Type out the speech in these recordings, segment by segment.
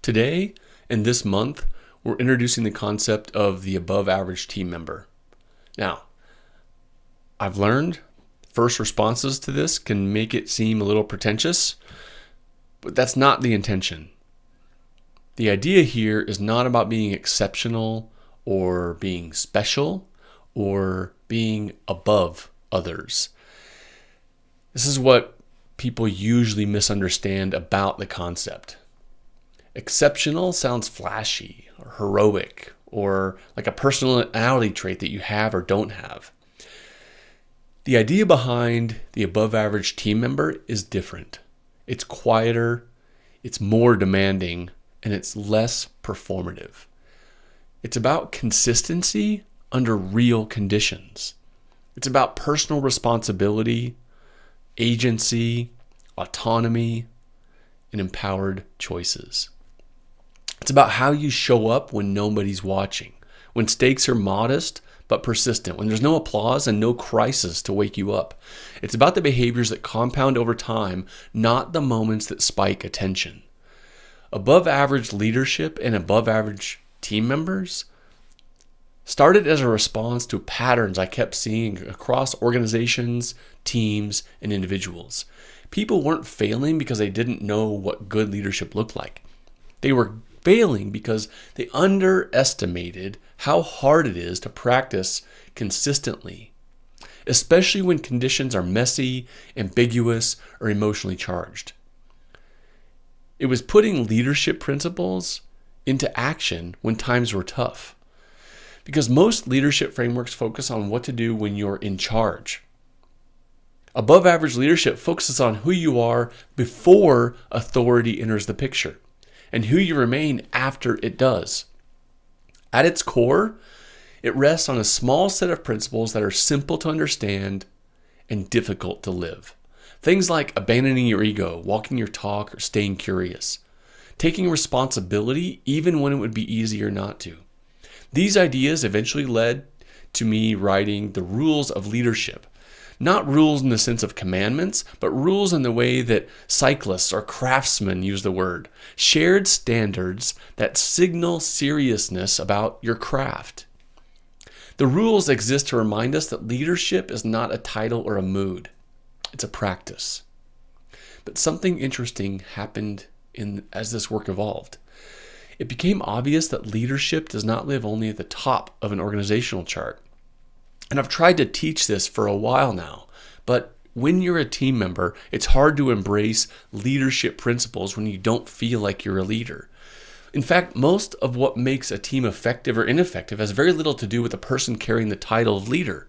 Today and this month, we're introducing the concept of the above average team member. Now, I've learned first responses to this can make it seem a little pretentious, but that's not the intention. The idea here is not about being exceptional or being special or being above others. This is what people usually misunderstand about the concept. Exceptional sounds flashy or heroic or like a personality trait that you have or don't have. The idea behind the above average team member is different. It's quieter, it's more demanding, and it's less performative. It's about consistency under real conditions. It's about personal responsibility, agency, autonomy, and empowered choices. It's about how you show up when nobody's watching, when stakes are modest but persistent, when there's no applause and no crisis to wake you up. It's about the behaviors that compound over time, not the moments that spike attention. Above average leadership and above average team members started as a response to patterns I kept seeing across organizations, teams, and individuals. People weren't failing because they didn't know what good leadership looked like. They were failing because they underestimated how hard it is to practice consistently, especially when conditions are messy, ambiguous, or emotionally charged. It was putting leadership principles into action when times were tough, because most leadership frameworks focus on what to do when you're in charge. Above average leadership focuses on who you are before authority enters the picture, and who you remain after it does. At its core, it rests on a small set of principles that are simple to understand and difficult to live. Things like abandoning your ego, walking your talk, or staying curious. Taking responsibility even when it would be easier not to. These ideas eventually led to me writing The Rules of Leadership. Not rules in the sense of commandments, but rules in the way that cyclists or craftsmen use the word. Shared standards that signal seriousness about your craft. The rules exist to remind us that leadership is not a title or a mood. It's a practice. But something interesting happened as this work evolved. It became obvious that leadership does not live only at the top of an organizational chart. And I've tried to teach this for a while now, but when you're a team member, it's hard to embrace leadership principles when you don't feel like you're a leader. In fact, most of what makes a team effective or ineffective has very little to do with the person carrying the title of leader.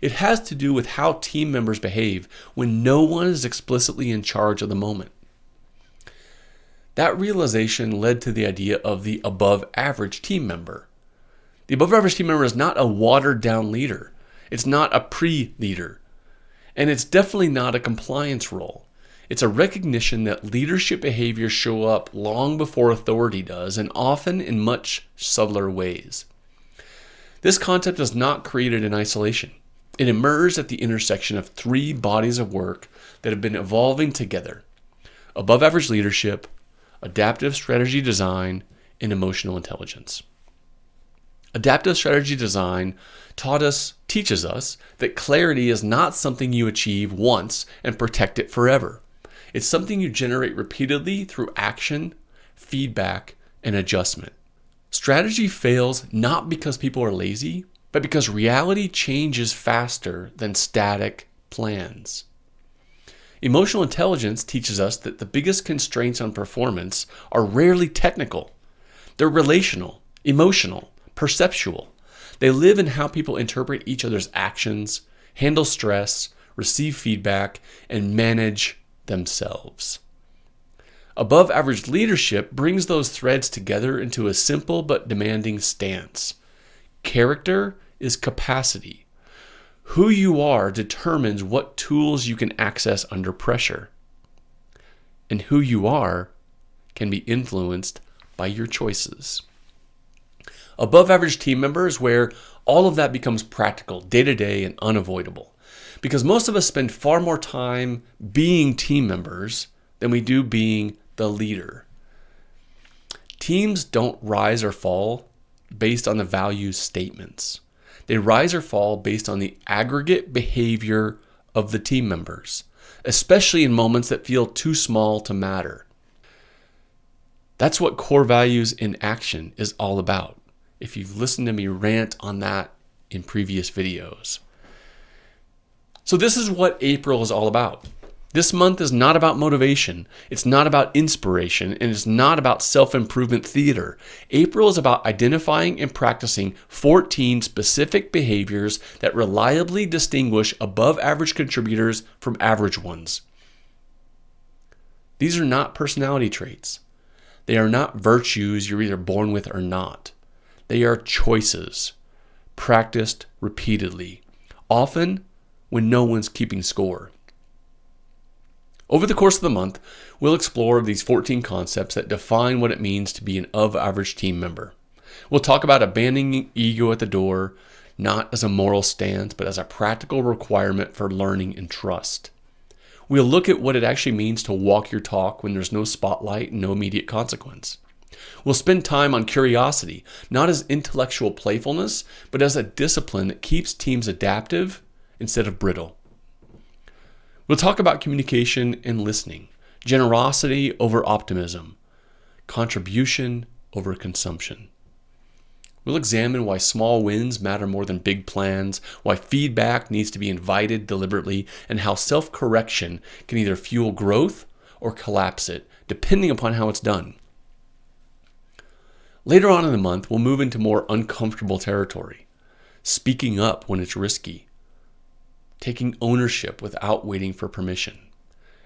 It has to do with how team members behave when no one is explicitly in charge of the moment. That realization led to the idea of the above average team member. The above average team member is not a watered down leader. It's not a pre-leader. And it's definitely not a compliance role. It's a recognition that leadership behaviors show up long before authority does, and often in much subtler ways. This concept is not created in isolation. It emerged at the intersection of three bodies of work that have been evolving together: above average leadership, adaptive strategy design, and emotional intelligence. Adaptive strategy design teaches us that clarity is not something you achieve once and protect it forever. It's something you generate repeatedly through action, feedback, and adjustment. Strategy fails not because people are lazy, but because reality changes faster than static plans. Emotional intelligence teaches us that the biggest constraints on performance are rarely technical. They're relational, emotional, perceptual. They live in how people interpret each other's actions, handle stress, receive feedback, and manage themselves. Above average leadership brings those threads together into a simple but demanding stance. Character is capacity. Who you are determines what tools you can access under pressure. And who you are can be influenced by your choices. Above average team member is where all of that becomes practical, day-to-day, and unavoidable. Because most of us spend far more time being team members than we do being the leader. Teams don't rise or fall based on the value statements. They rise or fall based on the aggregate behavior of the team members, especially in moments that feel too small to matter. That's what core values in action is all about, if you've listened to me rant on that in previous videos. So this is what April is all about. This month is not about motivation, it's not about inspiration, and it's not about self-improvement theater. April is about identifying and practicing 14 specific behaviors that reliably distinguish above average contributors from average ones. These are not personality traits. They are not virtues you're either born with or not. They are choices, practiced repeatedly, often when no one's keeping score. Over the course of the month, we'll explore these 14 concepts that define what it means to be an above-average team member. We'll talk about abandoning ego at the door, not as a moral stance, but as a practical requirement for learning and trust. We'll look at what it actually means to walk your talk when there's no spotlight and no immediate consequence. We'll spend time on curiosity, not as intellectual playfulness, but as a discipline that keeps teams adaptive instead of brittle. We'll talk about communication and listening, generosity over optimism, contribution over consumption. We'll examine why small wins matter more than big plans, why feedback needs to be invited deliberately, and how self-correction can either fuel growth or collapse it, depending upon how it's done. Later on in the month, we'll move into more uncomfortable territory, speaking up when it's risky, taking ownership without waiting for permission,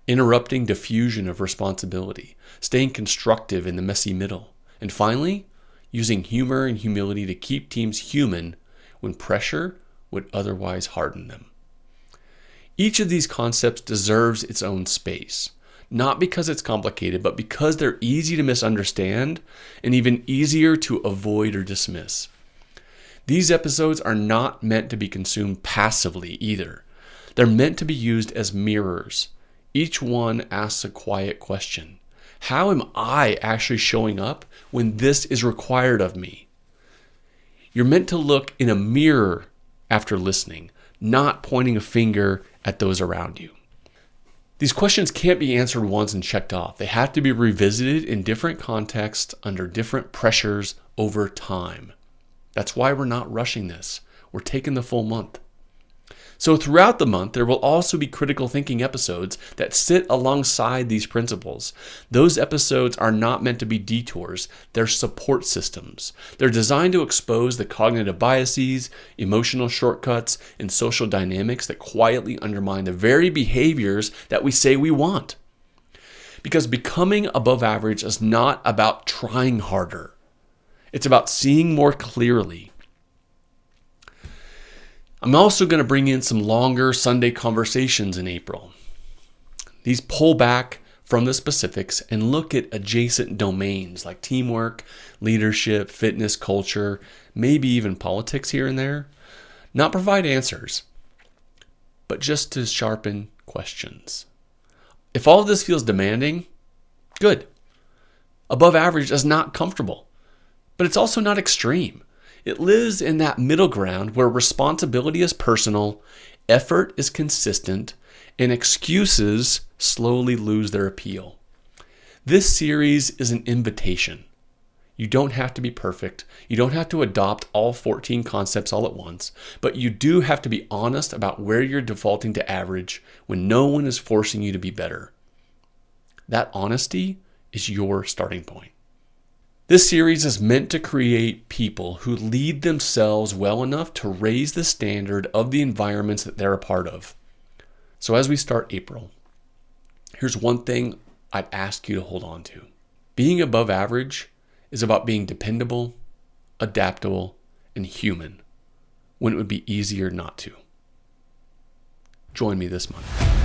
interrupting diffusion of responsibility, staying constructive in the messy middle, and finally, using humor and humility to keep teams human when pressure would otherwise harden them. Each of these concepts deserves its own space, not because it's complicated, but because they're easy to misunderstand and even easier to avoid or dismiss. These episodes are not meant to be consumed passively either. They're meant to be used as mirrors. Each one asks a quiet question. How am I actually showing up when this is required of me? You're meant to look in a mirror after listening, not pointing a finger at those around you. These questions can't be answered once and checked off. They have to be revisited in different contexts under different pressures over time. That's why we're not rushing this. We're taking the full month. So throughout the month, there will also be critical thinking episodes that sit alongside these principles. Those episodes are not meant to be detours. They're support systems. They're designed to expose the cognitive biases, emotional shortcuts, and social dynamics that quietly undermine the very behaviors that we say we want. Because becoming above average is not about trying harder. It's about seeing more clearly. I'm also going to bring in some longer Sunday conversations in April. These pull back from the specifics and look at adjacent domains like teamwork, leadership, fitness, culture, maybe even politics here and there. Not provide answers, but just to sharpen questions. If all of this feels demanding, good. Above average is not comfortable, but it's also not extreme. It lives in that middle ground where responsibility is personal, effort is consistent, and excuses slowly lose their appeal. This series is an invitation. You don't have to be perfect. You don't have to adopt all 14 concepts all at once, but you do have to be honest about where you're defaulting to average when no one is forcing you to be better. That honesty is your starting point. This series is meant to create people who lead themselves well enough to raise the standard of the environments that they're a part of. So as we start April, here's one thing I'd ask you to hold on to. Being above average is about being dependable, adaptable, and human when it would be easier not to. Join me this month.